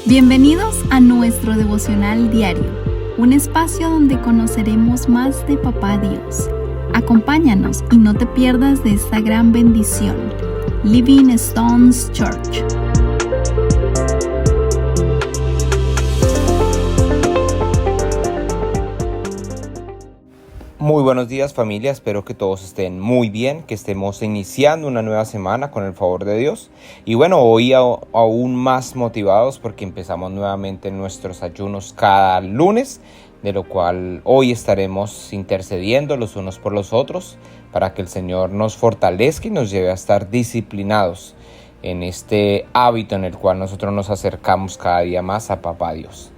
Bienvenidos a nuestro devocional diario, un espacio donde conoceremos más de Papá Dios. Acompáñanos y no te pierdas de esta gran bendición. Living Stones Church. Muy buenos días, familia, espero que todos estén muy bien, que estemos iniciando una nueva semana con el favor de Dios. Y bueno, hoy aún más motivados porque empezamos nuevamente nuestros ayunos cada lunes, de lo cual hoy estaremos intercediendo los unos por los otros para que el Señor nos fortalezca y nos lleve a estar disciplinados en este hábito en el cual nosotros nos acercamos cada día más a Papá Dios.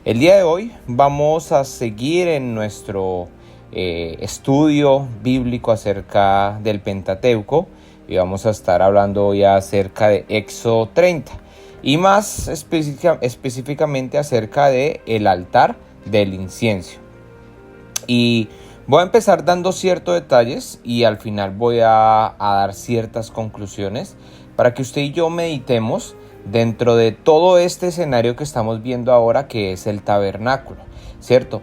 El día de hoy vamos a seguir en nuestro estudio bíblico acerca del Pentateuco y vamos a estar hablando hoy acerca de Éxodo 30 y más específicamente acerca de el altar del incienso. Y voy a empezar dando ciertos detalles y al final voy a dar ciertas conclusiones para que usted y yo meditemos dentro de todo este escenario que estamos viendo ahora, que es el tabernáculo. ¿Cierto?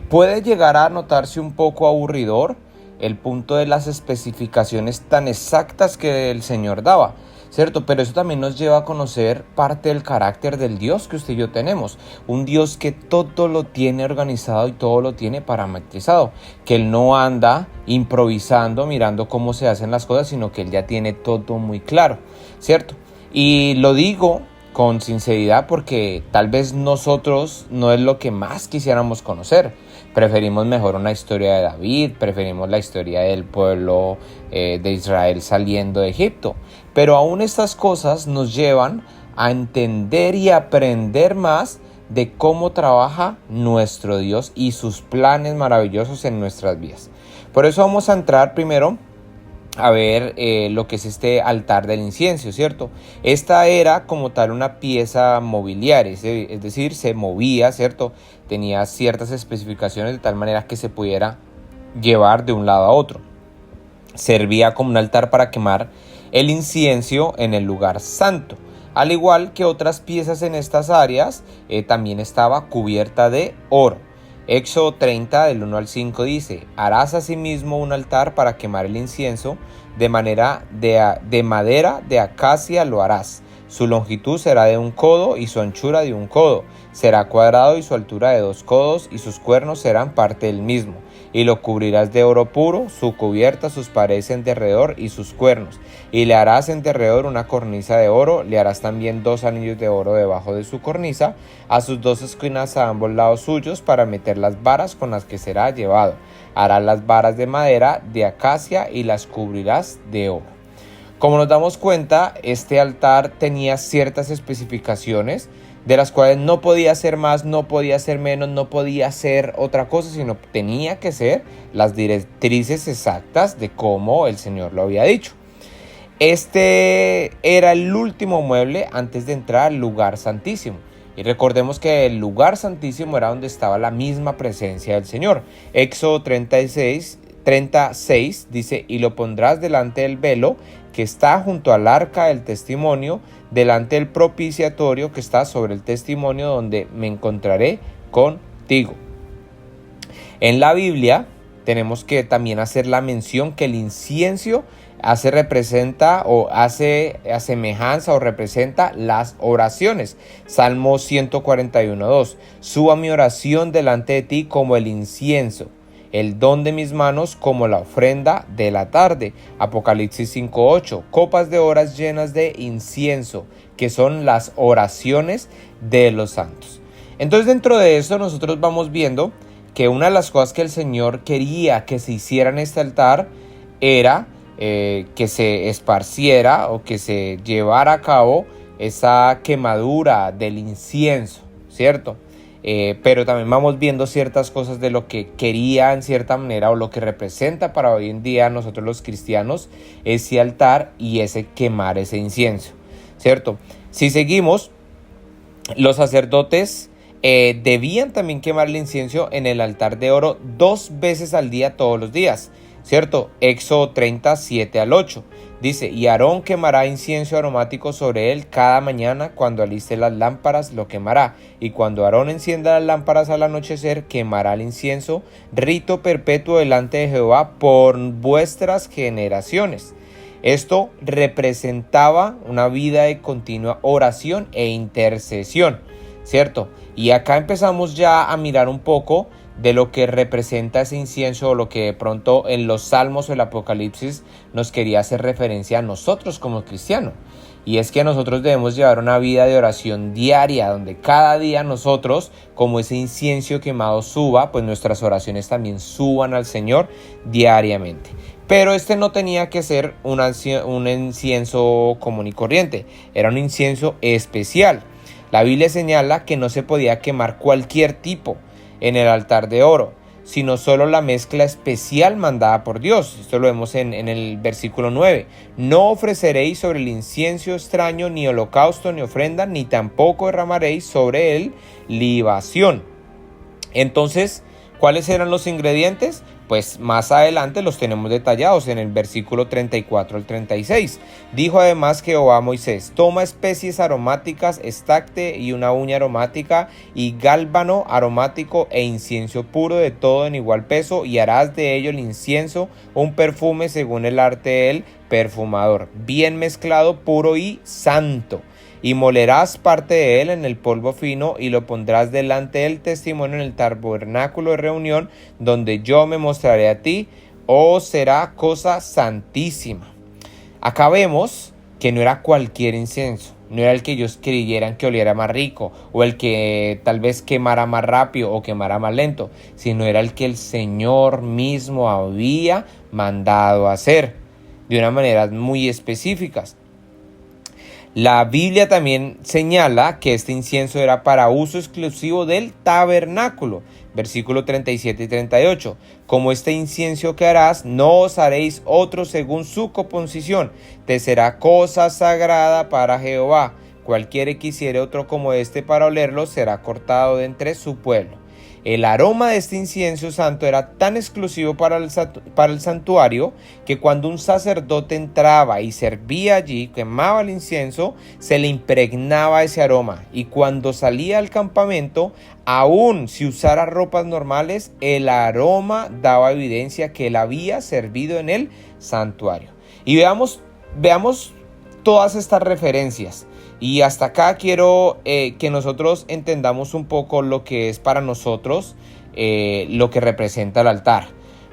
Puede llegar a notarse un poco aburridor el punto de las especificaciones tan exactas que el Señor daba, ¿cierto? Pero eso también nos lleva a conocer parte del carácter del Dios que usted y yo tenemos. Un Dios que todo lo tiene organizado y todo lo tiene parametrizado, que Él no anda improvisando, mirando cómo se hacen las cosas, sino que Él ya tiene todo muy claro, ¿cierto? Y lo digo con sinceridad porque tal vez nosotros no es lo que más quisiéramos conocer. Preferimos mejor una historia de David, preferimos la historia del pueblo de Israel saliendo de Egipto. Pero aún estas cosas nos llevan a entender y aprender más de cómo trabaja nuestro Dios y sus planes maravillosos en nuestras vidas. Por eso vamos a entrar primero a ver lo que es este altar del incienso, ¿cierto? Esta era como tal una pieza mobiliaria, es decir, se movía, ¿cierto? Tenía ciertas especificaciones de tal manera que se pudiera llevar de un lado a otro. Servía como un altar para quemar el incienso en el lugar santo. Al igual que otras piezas en estas áreas, también estaba cubierta de oro. Éxodo 30 del 1 al 5 dice: harás asimismo un altar para quemar el incienso, de madera de acacia lo harás. Su longitud será de 1 codo y su anchura de 1 codo. Será cuadrado y su altura de 2 codos y sus cuernos serán parte del mismo. Y lo cubrirás de oro puro, su cubierta, sus paredes en derredor y sus cuernos. Y le harás en derredor una cornisa de oro, le harás también 2 anillos de oro debajo de su cornisa, a sus 2 esquinas a ambos lados suyos, para meter las varas con las que será llevado. Harás las varas de madera de acacia y las cubrirás de oro. Como nos damos cuenta, este altar tenía ciertas especificaciones, de las cuales no podía ser más, no podía ser menos, no podía ser otra cosa, sino tenía que ser las directrices exactas de cómo el Señor lo había dicho. Este era el último mueble antes de entrar al lugar santísimo. Y recordemos que el lugar santísimo era donde estaba la misma presencia del Señor. Éxodo 36 dice: y lo pondrás delante del velo que está junto al arca del testimonio, delante del propiciatorio que está sobre el testimonio, donde me encontraré contigo. En la Biblia tenemos que también hacer la mención que el incienso representa o hace semejanza o representa las oraciones. Salmo 141:2: suba mi oración delante de ti como el incienso, el don de mis manos como la ofrenda de la tarde. Apocalipsis 5:8: copas de horas llenas de incienso, que son las oraciones de los santos. Entonces, dentro de eso nosotros vamos viendo que una de las cosas que el Señor quería que se hiciera en este altar era que se esparciera o que se llevara a cabo esa quemadura del incienso, ¿cierto? Pero también vamos viendo ciertas cosas de lo que quería en cierta manera o lo que representa para hoy en día nosotros los cristianos ese altar y ese quemar ese incienso, ¿cierto? Si seguimos, los sacerdotes debían también quemar el incienso en el altar de oro 2 veces al día, todos los días. ¿cierto? Éxodo 37 al 8. Dice, y Aarón quemará incienso aromático sobre él cada mañana, cuando aliste las lámparas lo quemará, y cuando Aarón encienda las lámparas al anochecer, quemará el incienso, rito perpetuo delante de Jehová por vuestras generaciones. Esto representaba una vida de continua oración e intercesión, ¿cierto? Y acá empezamos ya a mirar un poco de lo que representa ese incienso, o lo que de pronto en los Salmos o el Apocalipsis nos quería hacer referencia a nosotros como cristianos. Y es que nosotros debemos llevar una vida de oración diaria, donde cada día nosotros, como ese incienso quemado suba, pues nuestras oraciones también suban al Señor diariamente. Pero este no tenía que ser un incienso común y corriente, era un incienso especial. La Biblia señala que no se podía quemar cualquier tipo en el altar de oro, sino solo la mezcla especial mandada por Dios. Esto lo vemos en el versículo 9. No ofreceréis sobre el incienso extraño ni holocausto ni ofrenda, ni tampoco derramaréis sobre él libación. Entonces, ¿cuáles eran los ingredientes? Pues más adelante los tenemos detallados en el versículo 34 al 36. Dijo además Jehová a Moisés, toma especies aromáticas, estacte y una uña aromática, y gálbano aromático e incienso puro de todo en igual peso, y harás de ello el incienso un perfume según el arte del perfumador, bien mezclado, puro y santo. Y molerás parte de él en el polvo fino, y lo pondrás delante del testimonio en el tabernáculo de reunión, donde yo me mostraré a ti, será cosa santísima. Acá vemos que no era cualquier incienso, no era el que ellos creyeran que oliera más rico, o el que tal vez quemara más rápido o quemara más lento, sino era el que el Señor mismo había mandado hacer, de una manera muy específicas. La Biblia también señala que este incienso era para uso exclusivo del tabernáculo. Versículo 37 y 38. Como este incienso que harás, no os haréis otro según su composición. Te será cosa sagrada para Jehová. Cualquiera que quisiere otro como este para olerlo, será cortado de entre su pueblo. El aroma de este incienso santo era tan exclusivo para el santuario, que cuando un sacerdote entraba y servía allí, quemaba el incienso, se le impregnaba ese aroma. Y cuando salía al campamento, aun si usara ropas normales, el aroma daba evidencia que él había servido en el santuario. Y veamos todas estas referencias. Y hasta acá quiero que nosotros entendamos un poco lo que es para nosotros lo que representa el altar.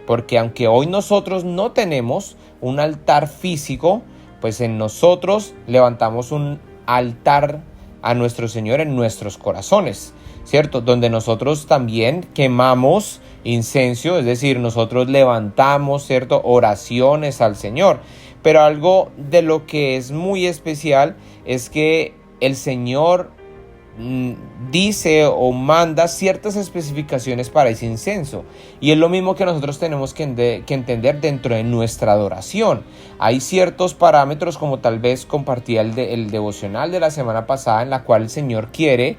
Porque aunque hoy nosotros no tenemos un altar físico, pues en nosotros levantamos un altar a nuestro Señor en nuestros corazones, ¿cierto? Donde nosotros también quemamos incienso, es decir, nosotros levantamos, ¿cierto?, oraciones al Señor. Pero algo de lo que es muy especial es que el Señor dice o manda ciertas especificaciones para ese incienso, y es lo mismo que nosotros tenemos que entender dentro de nuestra adoración. Hay ciertos parámetros, como tal vez compartía el devocional de la semana pasada, en la cual el Señor quiere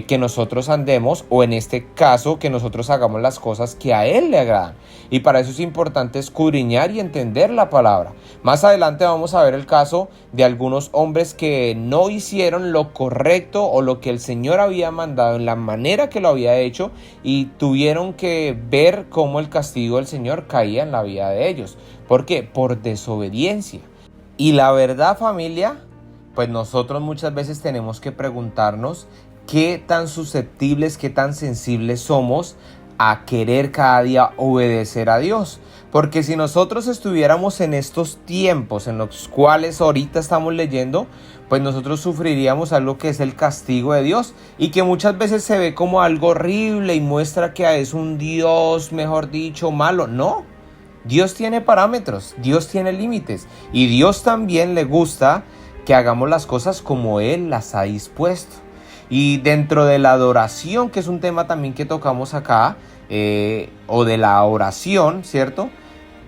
que nosotros andemos, o en este caso que nosotros hagamos las cosas que a Él le agradan, y para eso es importante escudriñar y entender la palabra. Más adelante vamos a ver el caso de algunos hombres que no hicieron lo correcto o lo que el Señor había mandado en la manera que lo había hecho, y tuvieron que ver cómo el castigo del Señor caía en la vida de ellos. ¿Por qué? Por desobediencia. Y la verdad, familia, pues nosotros muchas veces tenemos que preguntarnos qué tan susceptibles, qué tan sensibles somos a querer cada día obedecer a Dios. Porque si nosotros estuviéramos en estos tiempos en los cuales ahorita estamos leyendo, pues nosotros sufriríamos algo que es el castigo de Dios, y que muchas veces se ve como algo horrible y muestra que es un Dios, mejor dicho, malo. No, Dios tiene parámetros, Dios tiene límites, y Dios también le gusta que hagamos las cosas como Él las ha dispuesto. Y dentro de la adoración, que es un tema también que tocamos acá, o de la oración, ¿cierto?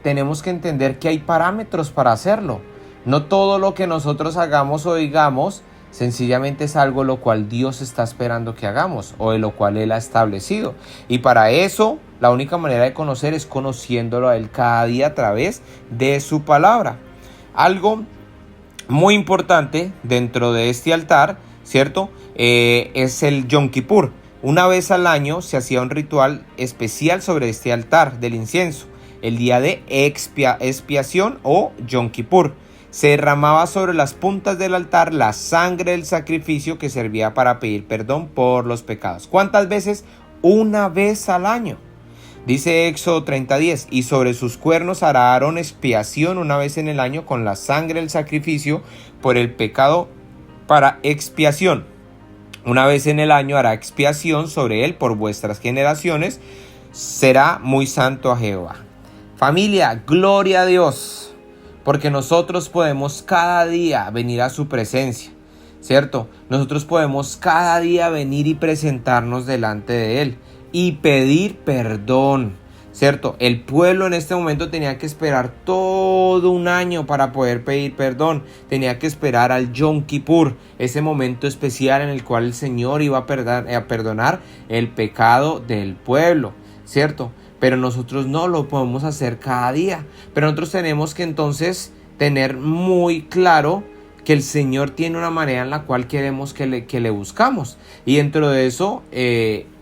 Tenemos que entender que hay parámetros para hacerlo. No todo lo que nosotros hagamos o digamos sencillamente es algo lo cual Dios está esperando que hagamos, o de lo cual Él ha establecido. Y para eso La única manera de conocer es conociéndolo a Él cada día a través de su palabra. Algo muy importante dentro de este altar, ¿cierto? Es el Yom Kippur. Una vez al año se hacía un ritual especial sobre este altar del incienso, el día de expiación o Yom Kippur. Se derramaba sobre las puntas del altar la sangre del sacrificio que servía para pedir perdón por los pecados. ¿Cuántas veces? Una vez al año. Dice Éxodo 30:10, y sobre sus cuernos hará Aarón expiación una vez en el año con la sangre del sacrificio por el pecado para expiación. Una vez en el año hará expiación sobre él por vuestras generaciones, será muy santo a Jehová. Familia, gloria a Dios, porque nosotros podemos cada día venir a su presencia, ¿cierto? Nosotros podemos cada día venir y presentarnos delante de Él y pedir perdón, ¿cierto? El pueblo en este momento tenía que esperar todo un año para poder pedir perdón. Tenía que esperar al Yom Kippur, ese momento especial en el cual el Señor iba a perdonar el pecado del pueblo, ¿cierto? Pero nosotros no lo podemos hacer cada día. Pero nosotros tenemos que entonces tener muy claro que el Señor tiene una manera en la cual queremos que le buscamos. Y dentro de eso,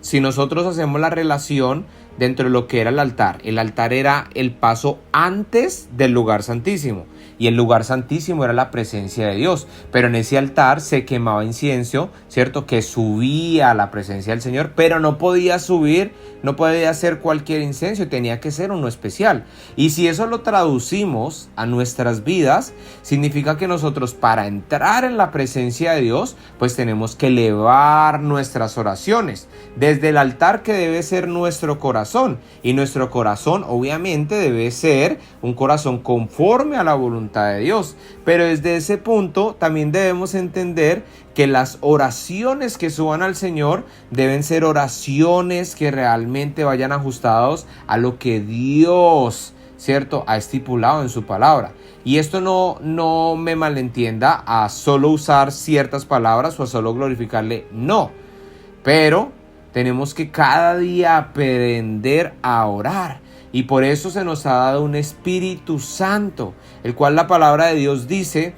si nosotros hacemos la relación dentro de lo que era el altar era el paso antes del lugar santísimo. Y el lugar santísimo era la presencia de Dios. Pero en ese altar se quemaba incienso, ¿cierto? Que subía a la presencia del Señor, pero no podía subir, no podía ser cualquier incienso, tenía que ser uno especial. Y si eso lo traducimos a nuestras vidas, significa que nosotros para entrar en la presencia de Dios, pues tenemos que elevar nuestras oraciones desde el altar que debe ser nuestro corazón. Y nuestro corazón obviamente debe ser un corazón conforme a la voluntad de Dios. Pero desde ese punto también debemos entender que las oraciones que suban al Señor deben ser oraciones que realmente vayan ajustados a lo que Dios, ¿cierto?, ha estipulado en su palabra. Y esto no me malentienda a solo usar ciertas palabras o a solo glorificarle, no. Pero tenemos que cada día aprender a orar. Y por eso se nos ha dado un Espíritu Santo, el cual la palabra de Dios dice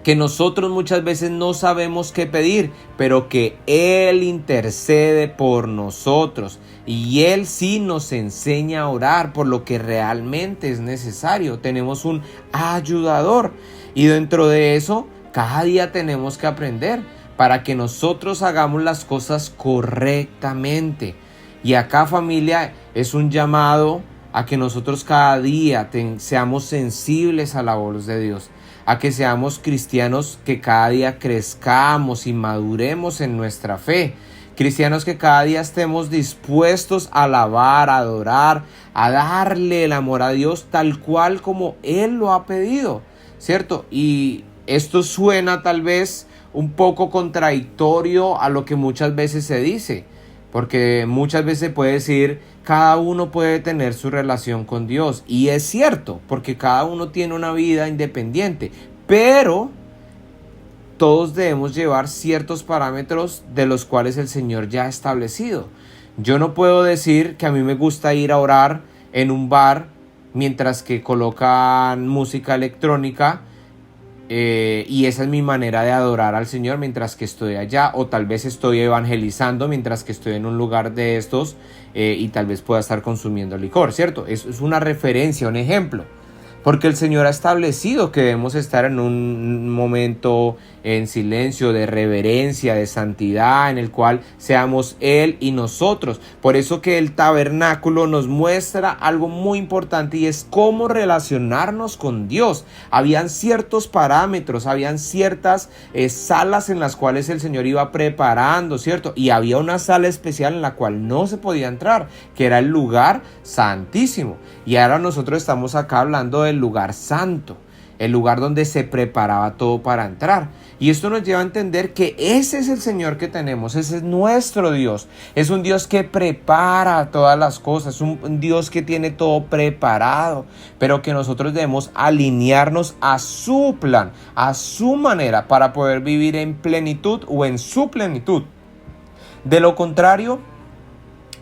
que nosotros muchas veces no sabemos qué pedir, pero que Él intercede por nosotros. Y Él sí nos enseña a orar por lo que realmente es necesario. Tenemos un ayudador. Y dentro de eso, cada día tenemos que aprender para que nosotros hagamos las cosas correctamente. Y acá, familia, es un llamado a que nosotros cada día seamos sensibles a la voz de Dios, a que seamos cristianos que cada día crezcamos y maduremos en nuestra fe, cristianos que cada día estemos dispuestos a alabar, a adorar, a darle el amor a Dios tal cual como Él lo ha pedido, ¿cierto? Y esto suena tal vez un poco contradictorio a lo que muchas veces se dice, porque muchas veces se puede decir, cada uno puede tener su relación con Dios. Y es cierto, porque cada uno tiene una vida independiente. Pero todos debemos llevar ciertos parámetros de los cuales el Señor ya ha establecido. Yo no puedo decir que a mí me gusta ir a orar en un bar mientras que colocan música electrónica. Y esa es mi manera de adorar al Señor mientras que estoy allá, o tal vez estoy evangelizando mientras que estoy en un lugar de estos y tal vez pueda estar consumiendo licor, ¿cierto? Eso es una referencia, un ejemplo, porque el Señor ha establecido que debemos estar en un momento en silencio, de reverencia, de santidad, en el cual seamos Él y nosotros. Por eso que el tabernáculo nos muestra algo muy importante, y es cómo relacionarnos con Dios. Habían ciertos parámetros, habían ciertas salas en las cuales el Señor iba preparando, ¿cierto? Y había una sala especial en la cual no se podía entrar, que era el lugar santísimo. Y ahora nosotros estamos acá hablando del lugar santo, el lugar donde se preparaba todo para entrar. Y esto nos lleva a entender que ese es el Señor que tenemos, ese es nuestro Dios. Es un Dios que prepara todas las cosas, un Dios que tiene todo preparado, pero que nosotros debemos alinearnos a su plan, a su manera, para poder vivir en plenitud o en su plenitud. De lo contrario,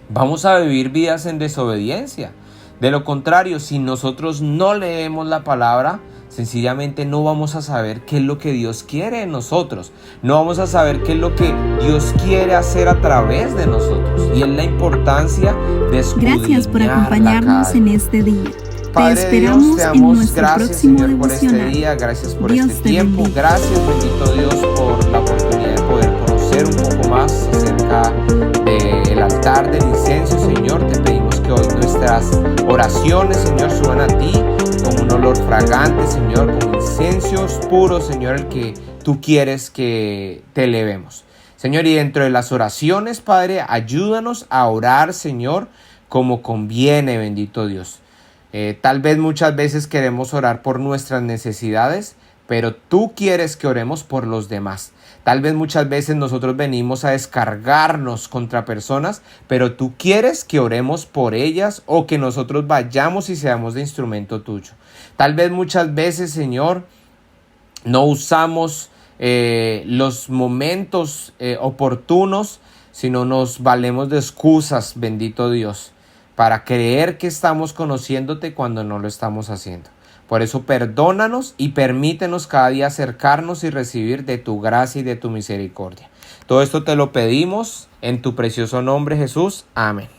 vamos a vivir vidas en desobediencia. De lo contrario, si nosotros no leemos la palabra, sencillamente no vamos a saber qué es lo que Dios quiere de nosotros. No vamos a saber qué es lo que Dios quiere hacer a través de nosotros. Y es la importancia de escudriñar. Gracias por acompañarnos en este día. Padre te esperamos Dios, te en damos nuestro gracias, próximo Señor, por devocional. este día. Gracias por Dios este te tiempo. bendiga. Gracias, bendito Dios, por la oportunidad de poder conocer un poco más acerca del altar del incienso, Señor. Te pedimos que hoy nuestras oraciones, Señor, suban a ti con un olor fragante, Señor, con inciensos puros, Señor, el que tú quieres que te elevemos. Señor, y dentro de las oraciones, Padre, ayúdanos a orar, Señor, como conviene, bendito Dios. Tal vez muchas veces queremos orar por nuestras necesidades, pero tú quieres que oremos por los demás. Tal vez muchas veces nosotros venimos a descargarnos contra personas, pero tú quieres que oremos por ellas o que nosotros vayamos y seamos de instrumento tuyo. Tal vez muchas veces, Señor, no usamos los momentos oportunos, sino nos valemos de excusas, bendito Dios, para creer que estamos conociéndote cuando no lo estamos haciendo. Por eso perdónanos y permítenos cada día acercarnos y recibir de tu gracia y de tu misericordia. Todo esto te lo pedimos en tu precioso nombre, Jesús. Amén.